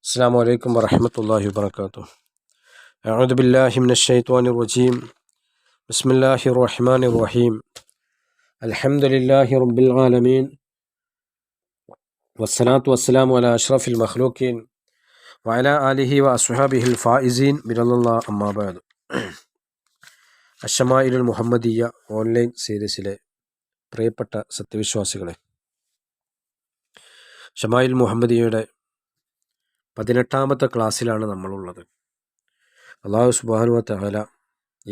السلام عليكم ورحمة الله وبركاته. أعوذ بالله من الشيطان الرجيم. بسم الله الرحمن الرحيم. الحمد لله رب العالمين والصلاة والسلام على أشرف المخلوقين وعلى آله وأصحابه الفائزين برضا الله أما بعد. الشمائل المحمدية online സീരീസിലെ പ്രിയപ്പെട്ട സത്യവിശ്വാസികളെ, ഷമായിൽ മുഹമ്മദിയയുടെ 18ാമത്തെ ക്ലാസ്സിലാണ് നമ്മളുള്ളത്. അല്ലാഹു സുബ്ഹാനഹു വ തആല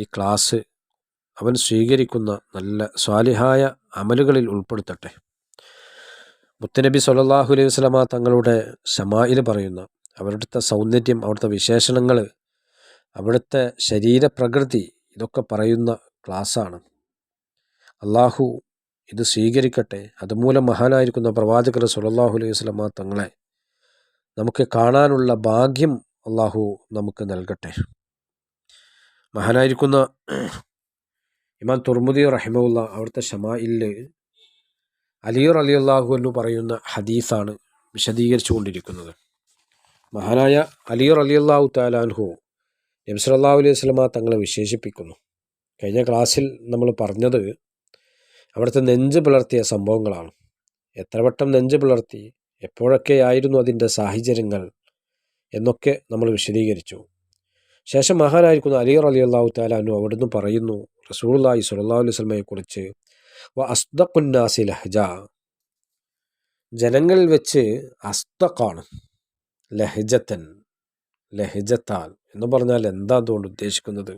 ഈ ക്ലാസ് അവൻ സ്വീകരിക്കുന്ന നല്ല സ്വാലിഹായ അമലുകളിൽ ഉൾപ്പെടുത്തട്ടെ. മുത്തുനബി സ്വല്ലല്ലാഹു അലൈഹി വസല്ലമ തങ്ങളുടെ ഷമായിൽ പറയുന്ന അവരുടെ സൗന്ദര്യം, അവിടുത്തെ വിശേഷണങ്ങൾ, അവിടുത്തെ ശരീരപ്രകൃതി, ഇതൊക്കെ പറയുന്ന ക്ലാസ്സാണ്. അള്ളാഹു ഇത് സ്വീകരിക്കട്ടെ. അതുമൂലം മഹാനായിരിക്കുന്ന പ്രവാചകർ സ്വല്ലല്ലാഹു അലൈഹി വസല്ലമ തങ്ങളെ നമുക്ക് കാണാനുള്ള ഭാഗ്യം അള്ളാഹു നമുക്ക് നൽകട്ടെ. മഹാനായിരിക്കുന്ന ഇമാം തുർമുദി റഹിമഹുല്ല അവിടുത്തെ ഷമായിലിൽ അലി റളിയല്ലാഹു അൻഹു പറയുന്ന ഹദീസാണ് വിശദീകരിച്ചു കൊണ്ടിരിക്കുന്നത്. മഹാനായ അലി റളിയല്ലാഹു തആല അൻഹു നബി സല്ലല്ലാഹു അലൈഹി വസല്ലമ തങ്ങളെ വിശേഷിപ്പിക്കുന്നു. കഴിഞ്ഞ ക്ലാസ്സിൽ നമ്മൾ പറഞ്ഞത് അവിടുത്തെ നെഞ്ച് പിളർത്തിയ സംഭവങ്ങളാണ്. എത്ര വട്ടം നെഞ്ച് പിളർത്തി, എപ്പോഴൊക്കെയായിരുന്നു അതിൻ്റെ സാഹചര്യങ്ങൾ എന്നൊക്കെ നമ്മൾ വിശദീകരിച്ചു. ശേഷം മഹാനായിരിക്കുന്ന അലി റളിയല്ലാഹു തആല അൻഹു അവിടുന്ന് പറയുന്നു റസൂലുള്ളാഹി സ്വല്ലല്ലാഹു അലൈഹി വസല്ലമയെക്കുറിച്ച്, വ അസ്ദഖുന്നാസി ലഹ്ജ, ജനങ്ങളിൽ വെച്ച് അസ്ദഖാണ്, ലഹ്ജത്തൻ, ലഹ്ജത്താൽ എന്ന് പറഞ്ഞാൽ എന്താ അതുകൊണ്ട് ഉദ്ദേശിക്കുന്നത്?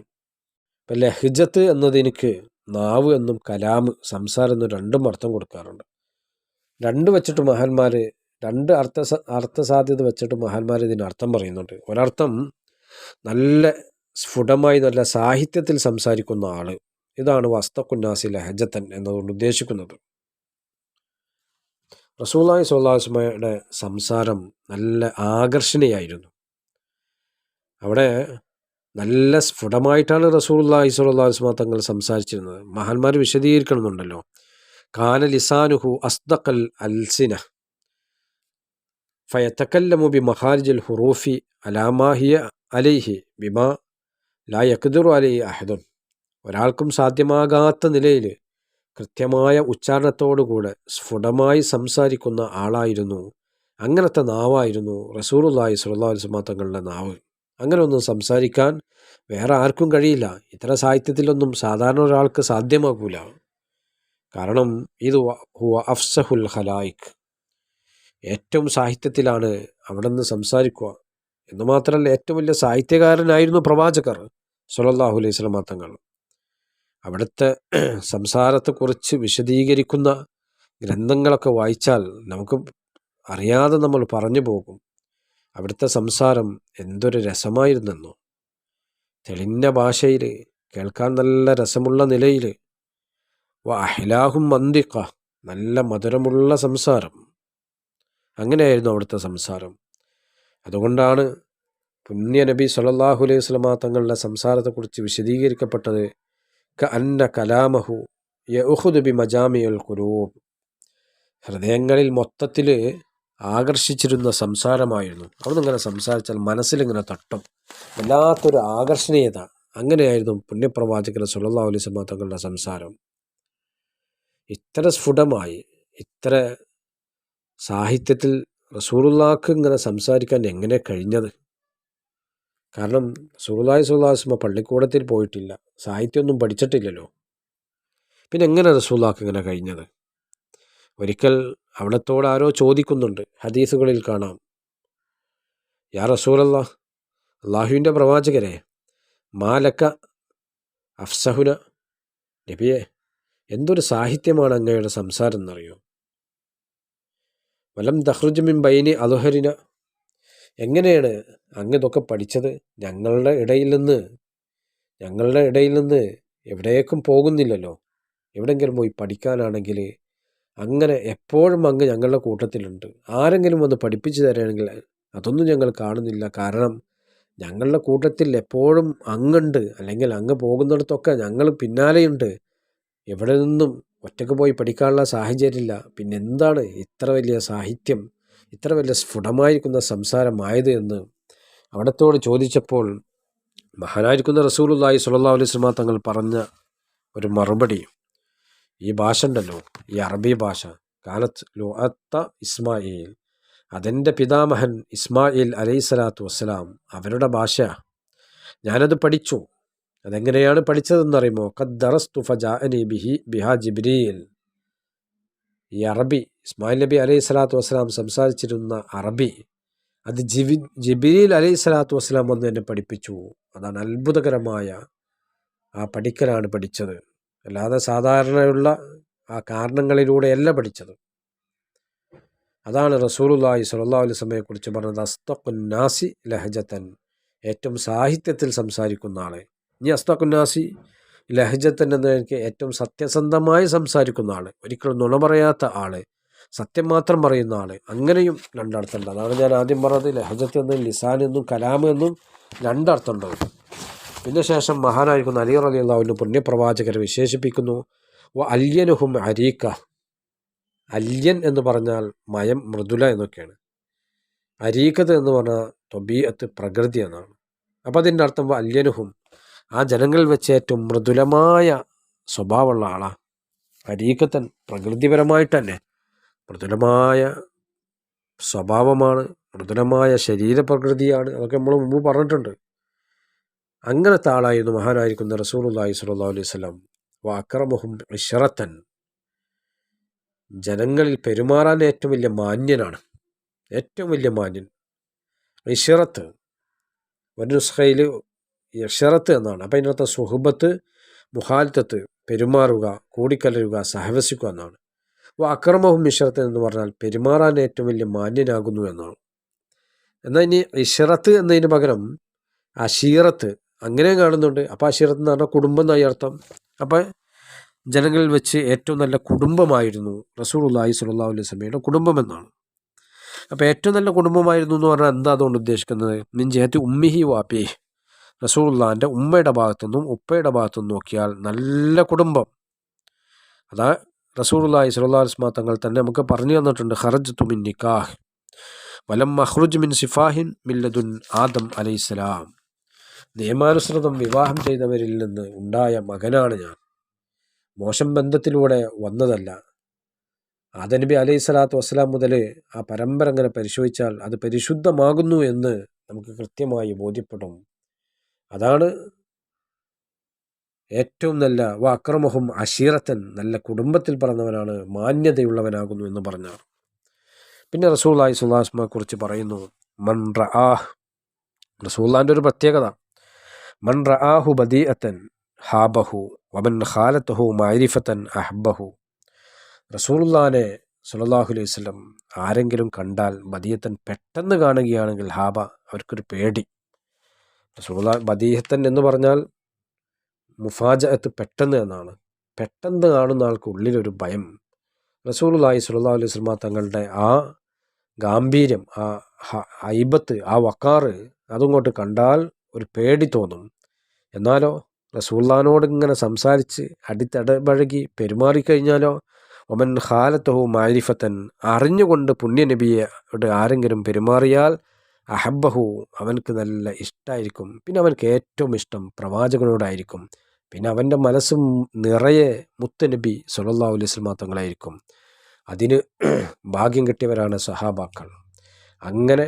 ഇപ്പം ലഹ്ജത്ത് എന്നതിനിക്ക് നാവ് എന്നും കലാം, സംസാരം എന്നും രണ്ടും അർത്ഥം കൊടുക്കാറുണ്ട്. രണ്ട് വെച്ചിട്ട് മഹാന്മാർ, രണ്ട് അർത്ഥസാധ്യത വെച്ചിട്ട് മഹാന്മാർ ഇതിന് അർത്ഥം പറയുന്നുണ്ട്. ഒരർത്ഥം നല്ല സ്ഫുടമായി നല്ല സാഹിത്യത്തിൽ സംസാരിക്കുന്ന ആൾ, ഇതാണ് വസ്തഖുന്നാസി ലഹജത്തൻ എന്നതുകൊണ്ട് ഉദ്ദേശിക്കുന്നത്. റസൂലുള്ളാഹി സ്വല്ലല്ലാഹു അലൈഹി വസല്ലമയുടെ സംസാരം നല്ല ആകർഷണീയമായിരുന്നു. അവിടെ നല്ല സ്ഫുടമായിട്ടാണ് റസൂലുള്ളാഹി സ്വല്ലല്ലാഹു അലൈഹി വസല്ലമ തങ്ങൾ സംസാരിച്ചിരുന്നത്. മഹാന്മാർ വിശദീകരിക്കണമെന്നുണ്ടല്ലോ. കാന ലിസാനുഹു അസ്ദഖൽ അൽസിന ഫയതകല്ലമു ബിമഖാരിജിൽ ഹുറൂഫി അലാ മാ ഹിയ അലൈഹി ബിമാ ലാ യഖ്ദിറു അലൈഹി അഹദുൻ. ഒരാൾക്കും സാധ്യമാകാത്ത നിലയിൽ കൃത്യമായ ഉച്ചാരണത്തോടുകൂടെ സ്ഫുടമായി സംസാരിക്കുന്ന ആളായിരുന്നു, അങ്ങനത്തെ നാവായിരുന്നു റസൂലുള്ളാഹി സ്വല്ലല്ലാഹു അലൈഹി വസല്ലമ തങ്ങളുടെ നാവ്. അങ്ങനെ ഒന്നും സംസാരിക്കാൻ വേറെ ആർക്കും കഴിയില്ല. ഇത്തരം സാഹിത്യത്തിലൊന്നും സാധാരണ ഒരാൾക്ക് സാധ്യമാകൂല. കാരണം ഇത് ഹുവ അഫ്സഹുൽ ഖലായിഖ്, ഏറ്റവും സാഹിത്യത്തിലാണ് അവിടെ നിന്ന് സംസാരിക്കുക. എന്ന് മാത്രമല്ല, ഏറ്റവും വലിയ സാഹിത്യകാരനായിരുന്നു പ്രവാചകർ സ്വല്ലല്ലാഹു അലൈഹി വസല്ലമ തങ്ങൾ. അവിടുത്തെ സംസാരത്തെക്കുറിച്ച് വിശദീകരിക്കുന്ന ഗ്രന്ഥങ്ങളൊക്കെ വായിച്ചാൽ നമുക്ക് അറിയാതെ നമ്മൾ പറഞ്ഞു പോകും. അവിടുത്തെ സംസാരം എന്തൊരു രസമായിരുന്നെന്നോ. തെളിഞ്ഞ ഭാഷയിൽ, കേൾക്കാൻ നല്ല രസമുള്ള നിലയിൽ, വ അഹ്ലാഹും മന്തിഖ, നല്ല മധുരമുള്ള സംസാരം. അങ്ങനെയായിരുന്നു അവിടുത്തെ സംസാരം. അതുകൊണ്ടാണ് പുണ്യ നബി സ്വല്ലല്ലാഹു അലൈഹി വസല്ലമ തങ്ങളുടെ സംസാരത്തെക്കുറിച്ച് വിശദീകരിക്കപ്പെട്ടത് കഅന്ന കലാമഹു യഅഖുദു ബിമജാമിഉൽ ഖുലൂബ്, ഹൃദയങ്ങളിൽ മൊത്തത്തിൽ ആകർഷിച്ചിരുന്ന സംസാരമായിരുന്നു. അവിടെ ഇങ്ങനെ സംസാരിച്ചാൽ മനസ്സിലിങ്ങനെ തട്ടും, വല്ലാത്തൊരു ആകർഷണീയത. അങ്ങനെയായിരുന്നു പുണ്യപ്രവാചകൻ സ്വല്ലല്ലാഹു അലൈഹി വസല്ലമ തങ്ങളുടെ സംസാരം. ഇത്ര സ്ഫുടമായി, ഇത്ര സാഹിത്യത്തിൽ റസൂലുള്ളാഹിക്ക് ഇങ്ങനെ സംസാരിക്കാൻ എങ്ങനെ കഴിഞ്ഞത്? കാരണം റസൂലുള്ളാഹി സ്വല്ലല്ലാഹു അലൈഹി വസല്ലമ പള്ളിക്കൂടത്തിൽ പോയിട്ടില്ല, സാഹിത്യമൊന്നും പഠിച്ചിട്ടില്ലല്ലോ. പിന്നെ എങ്ങനെ റസൂലുള്ളാഹിക്ക് ഇങ്ങനെ കഴിഞ്ഞത്? ഒരിക്കൽ അവിടത്തോട് ആരോ ചോദിക്കുന്നുണ്ട്, ഹദീസുകളിൽ കാണാം, യാ റസൂലല്ലാഹ്, അള്ളാഹുവിൻ്റെ പ്രവാചകരെ, മാലക്ക അഫ്സഹുന, നബിയെ, എന്തൊരു സാഹിത്യമാണ് അങ്ങയുടെ സംസാരം എന്നറിയോ? വലം തഖ്റുജ് മിൻ ബൈനി അദ്ഹരിന, എങ്ങനെയാണ് അങ്ങ് ഇതൊക്കെ പഠിച്ചത്? ഞങ്ങളുടെ ഇടയിൽ നിന്ന് എവിടേക്കും പോകുന്നില്ലല്ലോ. എവിടെയെങ്കിലും പോയി പഠിക്കാനാണെങ്കിൽ അങ്ങനെ എപ്പോഴും അങ്ങ് ഞങ്ങളുടെ കൂട്ടത്തിലുണ്ട്. ആരെങ്കിലും വന്ന് പഠിപ്പിച്ചു തരാണെങ്കിൽ അതൊന്നും ഞങ്ങൾ കാണുന്നില്ല. കാരണം ഞങ്ങളുടെ കൂട്ടത്തിൽ എപ്പോഴും അങ്ങുണ്ട്, അല്ലെങ്കിൽ അങ്ങ് പോകുന്നിടത്തൊക്കെ ഞങ്ങൾ പിന്നാലെയുണ്ട്. എവിടെ നിന്നും ഒറ്റക്ക് പോയി പഠിക്കാനുള്ള സാഹചര്യമില്ല. പിന്നെന്താണ് ഇത്ര വലിയ സാഹിത്യം? ഇത്ര വലിയ സ്ഫുടമായിരിക്കുന്ന സംസാരമായത് എന്ന് അവിടത്തോട് ചോദിച്ചപ്പോൾ മഹാനായിരിക്കുന്ന റസൂലുള്ളാഹി സ്വല്ലല്ലാഹു അലൈഹി വസല്ലം തങ്ങൾ പറഞ്ഞ ഒരു മറുപടി, ഈ ഭാഷ ഉണ്ടല്ലോ, ഈ അറബി ഭാഷ, കാലത്ത് ലുഅത്ത ഇസ്മായിൽ, അതെൻ്റെ പിതാമഹൻ ഇസ്മായിൽ അലൈഹിസ്സലാത്തു വസ്സലാം അവരുടെ ഭാഷ. ഞാനത് പഠിച്ചു. അതെങ്ങനെയാണ് പഠിച്ചതെന്നറിയുമോ? ഖദ് ദറസ്തു ഫജാഅനി ബിഹാ ജിബ്രീൽ. ഈ അറബി ഇസ്മായിൽ നബി അലൈഹി സ്വലാത്തു വസ്സലാം സംസാരിച്ചിരുന്ന അറബി, അത് ജിബ്രീൽ അലൈഹി സ്വലാത്തു വസ്സലാം വന്ന് എന്നെ പഠിപ്പിച്ചു. അതാണ് അത്ഭുതകരമായ ആ പഠിക്കലാണ് പഠിച്ചത്, അല്ലാതെ സാധാരണയുള്ള ആ കാരണങ്ങളിലൂടെയല്ല പഠിച്ചത്. അതാണ് റസൂലുള്ളാഹി സ്വല്ലല്ലാഹു അലൈഹി വസല്ലമയെ കുറിച്ച് പറഞ്ഞത്, അസ്തഖുന്നാസി ലഹജത്തൻ, ഏറ്റവും സാഹിത്യത്തിൽ സംസാരിക്കുന്ന ആളെ. ഇനി അസ്തഖുന്നാസി ലഹജത്തൻ എന്നതിലേക്ക് ഏറ്റവും സത്യസന്ധമായി സംസാരിക്കുന്ന ആൾ, ഒരിക്കലും നുണ പറയാത്ത ആൾ, സത്യം മാത്രം പറയുന്ന ആൾ, അങ്ങനെയും രണ്ടർത്ഥമുണ്ട്. അതാണ് ഞാൻ ആദ്യം പറഞ്ഞത്, ലഹജത്ത് എന്നും ലിസാൻ എന്നും കലാം എന്നും രണ്ടർത്ഥമുണ്ട്. പിന്നെ ശേഷം മഹാനായിരിക്കുന്ന അലി റളിയല്ലാഹു അൻഹു പുണ്യപ്രവാചകരെ വിശേഷിപ്പിക്കുന്നു, അല്യനുഹും അരീക്ക. അല്യൻ എന്ന് പറഞ്ഞാൽ മയം, മൃദുല എന്നൊക്കെയാണ്. അരീക്കത്ത് എന്ന് പറഞ്ഞാൽ തൊബീഅത്ത്, പ്രകൃതി എന്നാണ്. അപ്പോൾ അതിൻ്റെ അർത്ഥം അല്യനുഹും, ആ ജനങ്ങളിൽ വെച്ച് ഏറ്റവും മൃദുലമായ സ്വഭാവമുള്ള ആളാണ്. അരീക്കത്തൻ, പ്രകൃതിപരമായിട്ട് തന്നെ മൃദുലമായ സ്വഭാവമാണ്, മൃദുലമായ ശരീരപ്രകൃതിയാണ്. അതൊക്കെ നമ്മൾ മുമ്പ് പറഞ്ഞിട്ടുണ്ട്. അങ്ങനത്തെ ആളായിരുന്നു മഹാനായിരിക്കുന്ന റസൂലുള്ളാഹി സ്വല്ലല്ലാഹു അലൈഹി വസല്ലം. വഅക്രമഹും ഇശ്റത്തൻ, ജനങ്ങളിൽ പെരുമാറാൻ ഏറ്റവും വലിയ മാന്യനാണ്, ഏറ്റവും വലിയ മാന്യൻ. ഇശ്റത്ത് ഒരു നുസ്ഖയിൽ ഇശ്റത്ത് എന്നാണ്. അപ്പം അതിനകത്ത് സുഹബത്ത്, മുഹാലത്തത്ത്, പെരുമാറുക, കൂടിക്കലരുക, സഹവസിക്കുക എന്നാണ്. അക്രമവും ഇശ്റത്ത് എന്ന് പറഞ്ഞാൽ പെരുമാറാൻ ഏറ്റവും വലിയ മാന്യനാകുന്നു എന്നാണ്. എന്നാൽ ഇനി ഇശ്റത്ത് എന്നതിന് പകരം അശീറത്ത് അങ്ങനെ കാണുന്നുണ്ട്. അപ്പോൾ അശീറത്ത് എന്ന് പറഞ്ഞാൽ കുടുംബം എന്നായി അർത്ഥം. അപ്പം ജനങ്ങളിൽ വെച്ച് ഏറ്റവും നല്ല കുടുംബമായിരുന്നു റസൂലുള്ളാഹി സ്വല്ലല്ലാഹു അലൈഹി വസല്ലമയുടെ കുടുംബം എന്നാണ്. അപ്പോൾ ഏറ്റവും നല്ല കുടുംബമായിരുന്നു എന്ന് പറഞ്ഞാൽ എന്താ അതുകൊണ്ട് ഉദ്ദേശിക്കുന്നത്? മിൻ ജഹത്തി ഉമ്മിഹി വാപ്പി, റസൂലുള്ളാഹിൻ്റെ ഉമ്മയുടെ ഭാഗത്തുനിന്നും ഉപ്പയുടെ ഭാഗത്തുനിന്നും നോക്കിയാൽ നല്ല കുടുംബം. അതാ റസൂലുള്ളാഹി സ്വല്ലല്ലാഹു അലൈഹി വസല്ലം തങ്ങൾ തന്നെ നമുക്ക് പറഞ്ഞു തന്നിട്ടുണ്ട്, ഖറജ്തു മിൻ നിക്കാഹ് വലം മഖ്റുജ് മിൻ സിഫാഹിൻ മില്ലദുൻ ആദം അലൈഹിസ്സലാം. നിയമാനുസൃതം വിവാഹം ചെയ്തവരിൽ നിന്ന് ഉണ്ടായ മകനാണ് ഞാൻ, മോശം ബന്ധത്തിലൂടെ വന്നതല്ല. ആദം നബി അലൈഹി സ്വലാത്തു വസ്സലാം മുതൽ ആ പരമ്പര അങ്ങനെ പരിശോധിച്ചാൽ അത് പരിശുദ്ധമാകുന്നു എന്ന് നമുക്ക് കൃത്യമായി ബോധ്യപ്പെടും. അതാണ് ഏറ്റവും നല്ല അക്രമഹും അശീറത്തൻ, നല്ല കുടുംബത്തിൽ പറഞ്ഞവനാണ്, മാന്യതയുള്ളവനാകുന്നു എന്ന് പറഞ്ഞാൽ. പിന്നെ റസൂലുള്ളാഹി സ്വല്ലല്ലാഹു അലൈഹി വസല്ലമയെ കുറിച്ച് പറയുന്നു, മൻ റആഹ്, റസൂലുള്ളാഹിൻ്റെ ഒരു പ്രത്യേകത, മൻ റആഹു ബദീഅത്തൻ ഹാബഹു വമൻ ഖാലതഹു മഅരിഫത്തൻ അഹബ്ബഹു. റസൂലുള്ളാഹിനെ സ്വല്ലല്ലാഹു അലൈഹി വസല്ലം ആരെങ്കിലും കണ്ടാൽ ബദീഅത്തൻ, പെട്ടെന്ന് കാണുകയാണെങ്കിൽ, ഹാബ, അവർക്കൊരു പേടി. റസൂലുള്ളാഹി ബദീഅത്തൻ എന്ന് പറഞ്ഞാൽ മുഫാജഅത്ത്, പെട്ടെന്ന് എന്നാണ്. പെട്ടെന്ന് കാണുന്ന ആൾക്ക് ഉള്ളിലൊരു ഭയം. റസൂലുള്ളാഹി സ്വല്ലല്ലാഹു അലൈഹി വസല്ലം തങ്ങളുടെ ആ ഗാംഭീര്യം, ആ ഹൈബത്ത്, ആ വക്കാറ്, അതുകൊണ്ട് കണ്ടാൽ ഒരു പേടി തോന്നും. എന്നാലോ റസൂലുള്ളാഹിനോട് ഇങ്ങനെ സംസാരിച്ച് അടിത്തടപഴകി പെരുമാറിക്കഴിഞ്ഞാലോ, ഒമൻ ഖാലത്തഹു മഅരിഫത്തൻ, അറിഞ്ഞുകൊണ്ട് പുണ്യനബിയോട് ആരെങ്കിലും പെരുമാറിയാൽ, അഹബ്ബഹു, അവനക്ക് നല്ല ഇഷ്ടമായിരിക്കും. പിന്നെ അവനക്ക് ഏറ്റവും ഇഷ്ടം പ്രവാചകനോടായിരിക്കും. പിന്നെ അവൻ്റെ മനസ്സും നിറയെ മുത്തുനബി സ്വല്ലല്ലാഹു അലൈഹി വസല്ലം തങ്ങളായിരിക്കും. അതിന് ഭാഗ്യം കിട്ടിയവരാണ് സഹാബാക്കൾ. അങ്ങനെ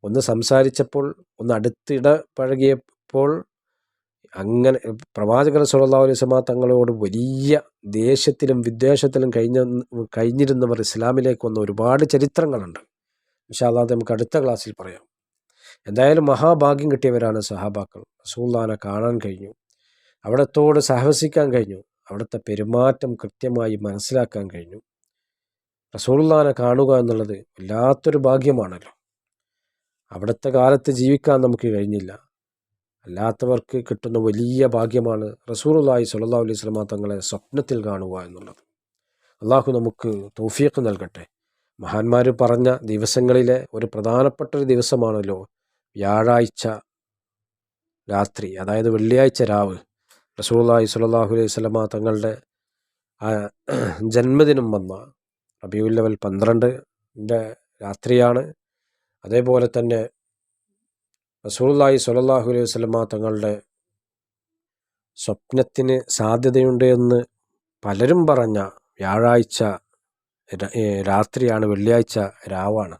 ഒന്ന് സംസാരിച്ചപ്പോൾ, ഒന്ന് അടുത്തിടപഴകിയപ്പോൾ, അങ്ങനെ പ്രവാചകൻ സ്വല്ലല്ലാഹു അലൈഹി വസല്ലം തങ്ങളോട് വലിയ ദേഷ്യത്തിലും വിദ്വേഷത്തിലും കഴിഞ്ഞിരുന്നവർ ഇസ്ലാമിലേക്ക് വന്ന ഒരുപാട് ചരിത്രങ്ങളുണ്ട്. ഇൻഷാ അല്ലാഹ് നമുക്ക് അടുത്ത ക്ലാസ്സിൽ പറയാം. എന്തായാലും മഹാഭാഗ്യം കിട്ടിയവരാണ് സഹാബാക്കൾ. റസൂലുള്ളാഹിനെ കാണാൻ കഴിഞ്ഞു, അവിടത്തോട് സഹവസിക്കാൻ കഴിഞ്ഞു, അവിടുത്തെ പെരുമാറ്റം കൃത്യമായി മനസ്സിലാക്കാൻ കഴിഞ്ഞു. റസൂലുള്ളാഹിനെ കാണുക എന്നുള്ളത് വല്ലാത്തൊരു ഭാഗ്യമാണല്ലോ. അവിടുത്തെ കാലത്ത് ജീവിക്കാൻ നമുക്ക് കഴിഞ്ഞില്ല, അല്ലാത്തവർക്ക് കിട്ടുന്ന വലിയ ഭാഗ്യമാണ് റസൂലുള്ളാഹി സ്വല്ലല്ലാഹു അലൈഹി വസല്ലം തങ്ങളെ സ്വപ്നത്തിൽ കാണുക എന്നുള്ളത്. അള്ളാഹു നമുക്ക് തൗഫീഖ് നൽകട്ടെ. മഹാന്മാർ പറഞ്ഞ ദിവസങ്ങളിലെ ഒരു പ്രധാനപ്പെട്ടൊരു ദിവസമാണല്ലോ വ്യാഴാഴ്ച രാത്രി, അതായത് വെള്ളിയാഴ്ച രാവ്. റസൂലുള്ളാഹി സ്വല്ലല്ലാഹു അലൈഹി വസല്ലം തങ്ങളുടെ ജന്മദിനം വന്ന റബീഉൽ അവ്വൽ 12-ൻ്റെ രാത്രിയാണ്. അതേപോലെ തന്നെ റസൂലുള്ളാഹി സ്വല്ലല്ലാഹു അലൈഹി വസല്ലമ തങ്ങളുടെ സ്വപ്നത്തിന് സാധ്യതയുണ്ട് എന്ന് പലരും പറഞ്ഞ വ്യാഴാഴ്ച രാത്രിയാണ്, വെള്ളിയാഴ്ച രാവാണ്.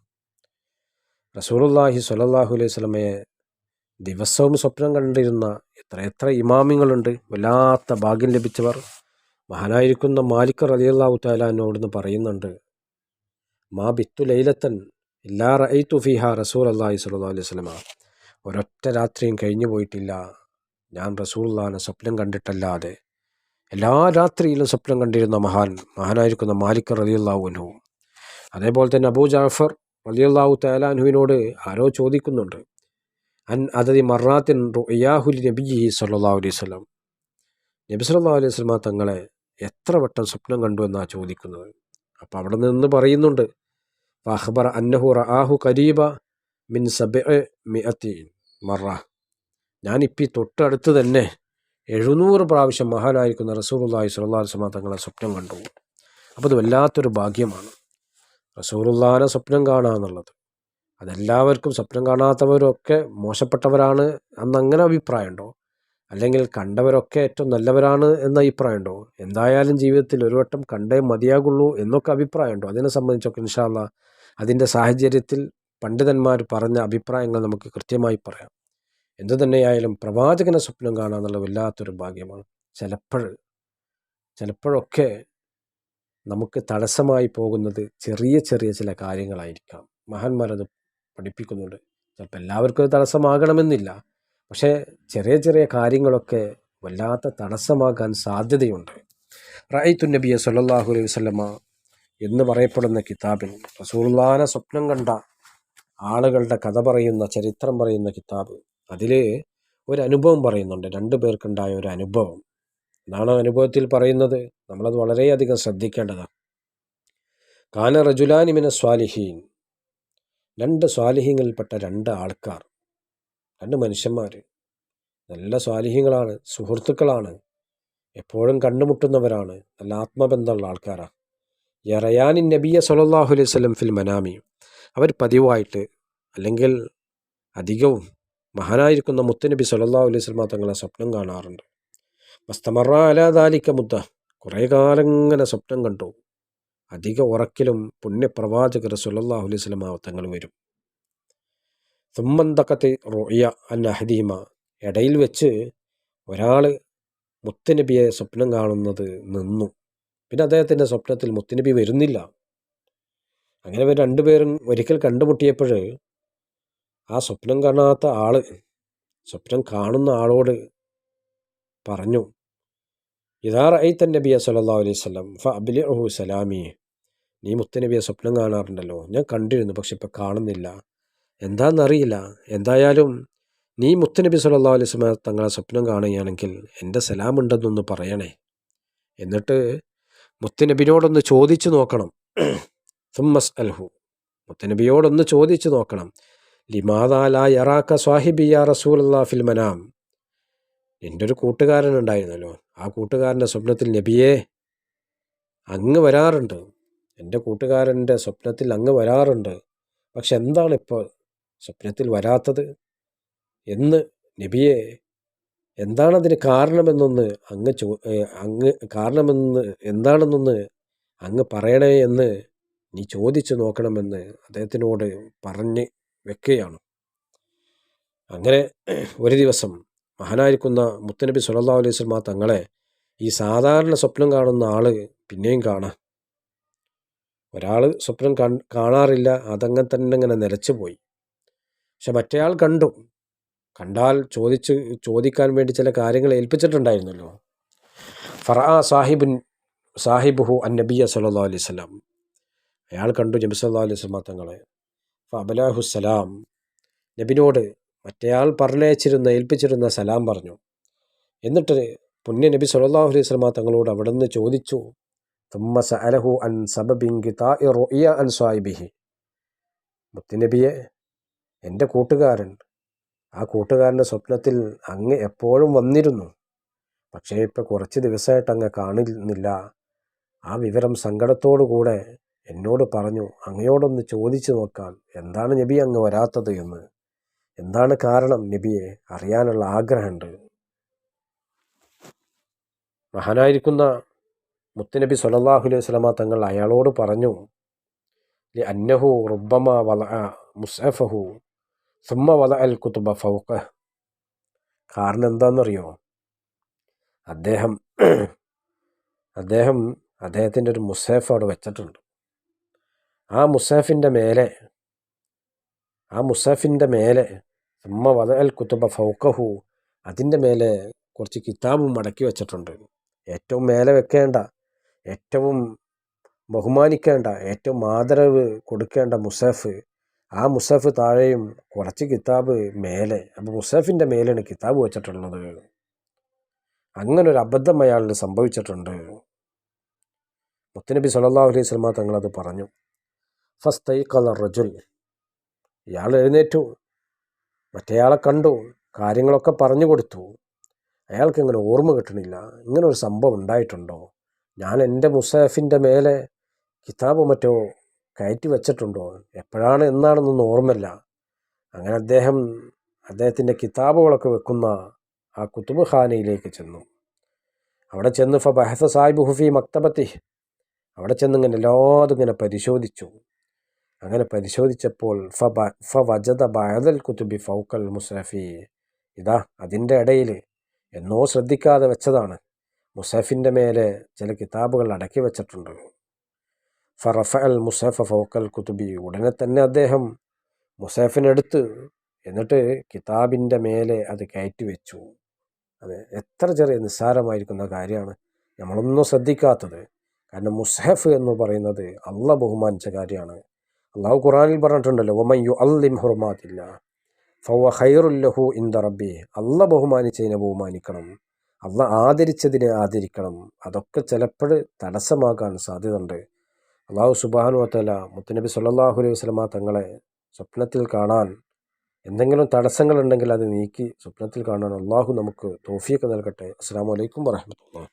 റസൂലുള്ളാഹി സ്വല്ലല്ലാഹു അലൈഹി വസല്ലമയെ ദിവസവും സ്വപ്നം കണ്ടിരുന്ന എത്ര ഇമാമിങ്ങളുണ്ട്. വല്ലാത്ത ഭാഗ്യം ലഭിച്ചവർ. മഹാനായിരിക്കുന്ന മാലിക് റളിയല്ലാഹു തആല അൻഹുവിന് പറയുന്നുണ്ട്, മാ ബിത്തു ലൈലത്തൻ ഇല്ലാ റഅയ്തു ഫീഹാ റസൂലുള്ളാഹി സ്വല്ലല്ലാഹു അലൈഹി വസല്ലമ. ഒരൊറ്റ രാത്രിയും കഴിഞ്ഞു പോയിട്ടില്ല ഞാൻ റസൂലുള്ളാഹിനെ സ്വപ്നം കണ്ടിട്ടല്ലാതെ. എല്ലാ രാത്രിയിലും സ്വപ്നം കണ്ടിരുന്ന മഹാനായിരിക്കുന്ന മാലിക് റളിയല്ലാഹു അൻഹു. അതേപോലെ തന്നെ അബൂ ജഅഫർ റളിയല്ലാഹു തആല അൻഹുവിനോട് ആരോ ചോദിക്കുന്നുണ്ട്, അൻ അദദി മറാത്തിൻ റുഅയാഹു നബിയ്യി സ്വല്ലല്ലാഹു അലൈഹി വസല്ലം. നബി സല്ലല്ലാഹു അലൈഹി വസല്ലം തങ്ങളെ എത്ര വട്ടം സ്വപ്നം കണ്ടു എന്നാണ് ചോദിക്കുന്നത്. അപ്പോൾ അവിടെ നിന്ന് പറയുന്നുണ്ട്, ഫഅഖ്ബറ അന്നഹു റആഹു ഖരീബ മിൻ 700 മറ. ഞാനിപ്പോൾ തൊട്ടടുത്ത് തന്നെ 700 പ്രാവശ്യം മഹാനായിരിക്കുന്ന റസൂലുള്ളാഹി സ്വല്ലല്ലാഹു അലൈഹി വസല്ലം തങ്ങളെ സ്വപ്നം കണ്ടു. അപ്പോൾ അത് വല്ലാത്തൊരു ഭാഗ്യമാണ് റസൂലുള്ളാഹിനെ സ്വപ്നം കാണുക എന്നുള്ളത്. അതെല്ലാവർക്കും, സ്വപ്നം കാണാത്തവരൊക്കെ മോശപ്പെട്ടവരാണ് എന്നങ്ങനെ അഭിപ്രായമുണ്ടോ? അല്ലെങ്കിൽ കണ്ടവരൊക്കെ ഏറ്റവും നല്ലവരാണ് എന്ന അഭിപ്രായമുണ്ടോ? എന്തായാലും ജീവിതത്തിൽ ഒരു വട്ടം കണ്ടേ മതിയാകുള്ളൂ എന്നൊക്കെ അഭിപ്രായമുണ്ടോ? അതിനെ സംബന്ധിച്ചൊക്കെ ഇൻഷാ അല്ലാഹ് അതിൻ്റെ സാഹചര്യത്തിൽ പണ്ഡിതന്മാർ പറഞ്ഞ അഭിപ്രായങ്ങൾ നമുക്ക് കൃത്യമായി പറയാം. എന്തു തന്നെയായാലും പ്രവാചകനെ സ്വപ്നം കാണുക എന്നുള്ളത് വല്ലാത്തൊരു ഭാഗ്യമാണ്. ചിലപ്പോഴൊക്കെ നമുക്ക് തടസ്സമായി പോകുന്നത് ചെറിയ ചെറിയ ചില കാര്യങ്ങളായിരിക്കാം. മഹാന്മാരത് പഠിപ്പിക്കുന്നുണ്ട്. ചിലപ്പോൾ എല്ലാവർക്കും തടസ്സമാകണമെന്നില്ല, പക്ഷേ ചെറിയ ചെറിയ കാര്യങ്ങളൊക്കെ വല്ലാത്ത തടസ്സമാകാൻ സാധ്യതയുണ്ട്. റഅയ്തു നബിയ സ്വല്ലല്ലാഹു അലൈഹി വസല്ലമ എന്ന് പറയപ്പെടുന്ന കിതാബിൽ റസൂലുള്ളാഹിനെ സ്വപ്നം കണ്ട ആളുകളുടെ കഥ പറയുന്ന, ചരിത്രം പറയുന്ന കിതാബ്, അതിൽ ഒരു അനുഭവം പറയുന്നുണ്ട്. 2 പേർക്കുണ്ടായ ഒരു അനുഭവം. എന്നാണ് അനുഭവത്തിൽ പറയുന്നത്? നമ്മളത് വളരെയധികം ശ്രദ്ധിക്കേണ്ടതാണ്. കാന റജുലാനി മിന സ്വാലിഹീൻ. 2 സ്വാലിഹീങ്ങളിൽപ്പെട്ട 2 ആൾക്കാർ, 2 മനുഷ്യന്മാർ, നല്ല സ്വാലിഹീങ്ങളാണ്, സുഹൃത്തുക്കളാണ്, എപ്പോഴും കണ്ടുമുട്ടുന്നവരാണ്, നല്ല ആത്മബന്ധമുള്ള ആൾക്കാരാണ്. യറയാനി നബിയ സ്വല്ലല്ലാഹു അലൈഹി വസല്ലം ഫിൽ മനാമി. അവർ പതിവായിട്ട് അല്ലെങ്കിൽ അധികവും മഹാനായിരിക്കുന്ന മുത്തുനബി സ്വല്ലല്ലാഹു അലൈഹി വസല്ലം തങ്ങളെ സ്വപ്നം കാണാറുണ്ട്. വസ്തമറ അലാ ദാലിക മുദ്ദ. കുറേ കാലം ഇങ്ങനെ സ്വപ്നം കണ്ടു. അധിക ഉറക്കിലും പുണ്യപ്രവാചകർ സ്വല്ലല്ലാഹു അലൈഹി വസല്ലം തങ്ങൾ വരും. സുമ്മന്തഖത്തി റുഅയ അൻ അഹദീമ. ഇടയിൽ വെച്ച് ഒരാൾ മുത്തുനബിയെ സ്വപ്നം കാണുന്നത് നിന്നു. പിന്നെ അദ്ദേഹത്തിൻ്റെ സ്വപ്നത്തിൽ മുത്തുനബി വരുന്നില്ല. അങ്ങനെ ഇവർ 2 പേരും ഒരിക്കൽ കണ്ടുമുട്ടിയപ്പോൾ ആ സ്വപ്നം കാണാത്ത ആൾ സ്വപ്നം കാണുന്ന ആളോട് പറഞ്ഞു, ഇദാ റഅയ്ത നബിയ സ്വല്ലല്ലാഹു അലൈഹി വസല്ലം ഫഅബ്ലിഹു സലാമി. നീ മുത്തുനബിയെ സ്വപ്നം കാണാറുണ്ടല്ലോ, ഞാൻ കണ്ടിരുന്നു, പക്ഷെ ഇപ്പം കാണുന്നില്ല, എന്താണെന്നറിയില്ല. എന്തായാലും നീ മുത്തുനബി സ്വല്ലല്ലാഹു അലൈഹി വസല്ലം തങ്ങളെ സ്വപ്നം കാണുകയാണെങ്കിൽ എൻ്റെ സലാമുണ്ടെന്നൊന്ന് പറയണേ. എന്നിട്ട് മുത്തുനബിയോടൊന്ന് ചോദിച്ചു നോക്കണം. സുമ്മസ് അൽഹു. മുത്തുനബിയോടൊന്ന് ചോദിച്ചു നോക്കണം. ലിമാദാ ലാ യറാക സ്വാഹിബി യാ റസൂലല്ലാഹി ഫിൽ മനാം. എൻ്റെ ഒരു കൂട്ടുകാരൻ ഉണ്ടായിരുന്നല്ലോ, ആ കൂട്ടുകാരൻ്റെ സ്വപ്നത്തിൽ നബിയെ അങ്ങ് വരാറുണ്ട്, എൻ്റെ കൂട്ടുകാരൻ്റെ സ്വപ്നത്തിൽ അങ്ങ് വരാറുണ്ട്, പക്ഷെ എന്താണ് ഇപ്പോൾ സ്വപ്നത്തിൽ വരാത്തത് എന്ന് നബിയെ, എന്താണതിന് കാരണമെന്നൊന്ന് എന്താണെന്നൊന്ന് അങ്ങ് പറയണേ എന്ന് നീ ചോദിച്ചു നോക്കണമെന്ന് അദ്ദേഹത്തിനോട് പറഞ്ഞ് വെക്കുകയാണ്. അങ്ങനെ ഒരു ദിവസം മഹാനായിരിക്കുന്ന മുത്തുനബി സ്വല്ലല്ലാഹു അലൈഹി വസല്ലം തങ്ങളെ ഈ സാധാരണ സ്വപ്നം കാണുന്ന ആൾ പിന്നെയും കാണാം. ഒരാൾ സ്വപ്നം കാണാറില്ല, അതങ്ങനെ തന്നെ ഇങ്ങനെ നിലച്ചു പോയി. പക്ഷെ മറ്റേയാൾ കണ്ടാൽ ചോദിക്കാൻ വേണ്ടി ചില കാര്യങ്ങൾ ഏൽപ്പിച്ചിട്ടുണ്ടായിരുന്നല്ലോ. ഫറഅ സാഹിബുഹു അൻ നബിയ സ്വല്ലല്ലാഹു അലൈഹി വസല്ലം. അയാൾ കണ്ടു നബി സല്ലല്ലാഹു അലൈഹി വസല്ലം തങ്ങളെ. ഫഅബ്ലഹു സലാം. നബിനോട് മറ്റേയാൾ ഏൽപ്പിച്ചിരുന്ന സലാം പറഞ്ഞു. എന്നിട്ട് പുണ്യ നബി സല്ലല്ലാഹു അലൈഹി വസല്ലം തങ്ങളോട് അവിടെ നിന്ന് ചോദിച്ചു, തുമ്മ സഅലഹു അൻ സബബി ഇൻഖിതാഇ റുഅയ അൻ സ്വാഹിബിഹി. മുത്തുനബിയെ, എൻ്റെ കൂട്ടുകാരൻ, ആ കൂട്ടുകാരൻ്റെ സ്വപ്നത്തിൽ അങ്ങ് എപ്പോഴും വന്നിരുന്നു, പക്ഷേ ഇപ്പോൾ കുറച്ച് ദിവസമായിട്ട് അങ്ങ് കാണുന്നില്ല. ആ വിവരം സങ്കടത്തോടു കൂടെ എന്നോട് പറഞ്ഞു, അങ്ങയോടൊന്ന് ചോദിച്ചു നോക്കാൻ, എന്താണ് നബി അങ്ങ് വരാത്തത് എന്ന്. എന്താണ് കാരണം നബിയെ അറിയാനുള്ള ആഗ്രഹമുണ്ട്. മഹാനായിരിക്കുന്ന മുത്തുനബി സ്വല്ലല്ലാഹു അലൈഹി വസല്ലമ തങ്ങൾ അയാളോട് പറഞ്ഞു, അന്നഹു റുബ്ബമ വലഅ മുസ്അഫഹു സുമ്മ വലഅൽ കുതുബ ഫൗഖഹ്. കാരണം എന്താണെന്നറിയോ? അദ്ദേഹത്തിൻ്റെ ഒരു മുസ്ഹഫ് അവിടെ വെച്ചിട്ടുണ്ട്. ആ മുസ്ഹഫിൻ്റെ മേലെ സുമ്മ വലഅൽ കുതുബ ഫൗഖഹു, അതിൻ്റെ മേലെ കുറച്ച് കിതാബും മടക്കി വെച്ചിട്ടുണ്ട്. ഏറ്റവും മേലെ വെക്കേണ്ട, ഏറ്റവും ബഹുമാനിക്കേണ്ട, ഏറ്റവും ആദരവ് കൊടുക്കേണ്ട മുസ്ഹഫ്, ആ മുസ്ഹഫ് താഴെയും കുറച്ച് കിതാബ് മേലെ. അപ്പോൾ മുസ്ഹഫിൻ്റെ മേലെയാണ് കിതാബ് വെച്ചിട്ടുള്ളത്. അങ്ങനൊരു അബദ്ധം അയാളിൽ സംഭവിച്ചിട്ടുണ്ട്. മുത്തുനബി സ്വല്ലല്ലാഹു അലൈഹി വസല്ലമ തങ്ങളത് പറഞ്ഞു. ഫസ്തൈഖല റജുൽ, ഇയാൾ എഴുന്നേറ്റു, മറ്റേയാളെ കണ്ടു, കാര്യങ്ങളൊക്കെ പറഞ്ഞു കൊടുത്തു. അയാൾക്ക് ഇങ്ങനെ ഓർമ്മ കിട്ടണില്ല, ഇങ്ങനെ ഒരു സംഭവം ഉണ്ടായിട്ടുണ്ടോ, ഞാൻ എൻ്റെ മുസ്ഹഫിൻ്റെ മേലെ കിതാബ് മറ്റോ കയറ്റി വെച്ചിട്ടുണ്ടോ, എപ്പോഴാണ് എന്നാണെന്നൊന്നും ഓർമ്മയില്ല. അങ്ങനെ അദ്ദേഹത്തിൻ്റെ കിതാബുകളൊക്കെ വെക്കുന്ന ആ കുതുബ് ഖാനയിലേക്ക് ചെന്നു. അവിടെ ചെന്ന് ഫബഹസ സാഹിബുഹു ഫീ മക്തബത്തി, അവിടെ ചെന്ന് ഇങ്ങനെ എല്ലാതും ഇങ്ങനെ പരിശോധിച്ചു. അങ്ങനെ പരിശോധിച്ചപ്പോൾ ഫവജദ ബഅദൽ കുതുബി ഫൗഖൽ മുസ്ഹഫി, ഇതാ അതിൻ്റെ ഇടയിൽ എന്നോ ശ്രദ്ധിക്കാതെ വെച്ചതാണ്, മുസ്ഹഫിൻ്റെ മേലെ ചില കിതാബുകൾ അടക്കി വെച്ചിട്ടുണ്ട്. ഫറഫഅൽ മുസ്ഹഫ ഫൗഖൽ കുതുബി, ഉടനെ തന്നെ അദ്ദേഹം മുസ്ഹഫിനെടുത്ത് എന്നിട്ട് കിതാബിൻ്റെ മേലെ അത് കയറ്റി വെച്ചു. അത് എത്ര ചെറിയ നിസ്സാരമായിരിക്കുന്ന കാര്യമാണ് നമ്മളൊന്നും ശ്രദ്ധിക്കാത്തത്. കാരണം മുസ്ഹഫ് എന്ന് പറയുന്നത് അള്ളാഹ് ബഹുമാനിച്ച കാര്യമാണ്. അള്ളാഹു ഖുർആനിൽ പറഞ്ഞിട്ടുണ്ടല്ലോ, വമൻ യുഅല്ലിം ഹുർമാത്തില്ലാഹ് ഫഹുവ ഖൈറുൽ ലഹു ഇൻദ റബ്ബി. അള്ളാഹ് ബഹുമാനിച്ചതിനെ ബഹുമാനിക്കണം, അള്ളാഹ് ആദരിച്ചതിനെ ആദരിക്കണം. അതൊക്കെ ചിലപ്പോൾ തടസ്സമാകാൻ സാധ്യതയുണ്ട്. അള്ളാഹു സുബ്ഹാനഹു വ തആല മുത്തുനബി സ്വല്ലല്ലാഹു അലൈഹി വസല്ലമ തങ്ങളെ സ്വപ്നത്തിൽ കാണാൻ എന്തെങ്കിലും തടസ്സങ്ങളുണ്ടെങ്കിൽ അത് നീക്കി സ്വപ്നത്തിൽ കാണാൻ അള്ളാഹു നമുക്ക് തൗഫീഖ് നൽകട്ടെ. അസ്സലാമു അലൈക്കും വറഹ്മത്തുള്ളാഹി.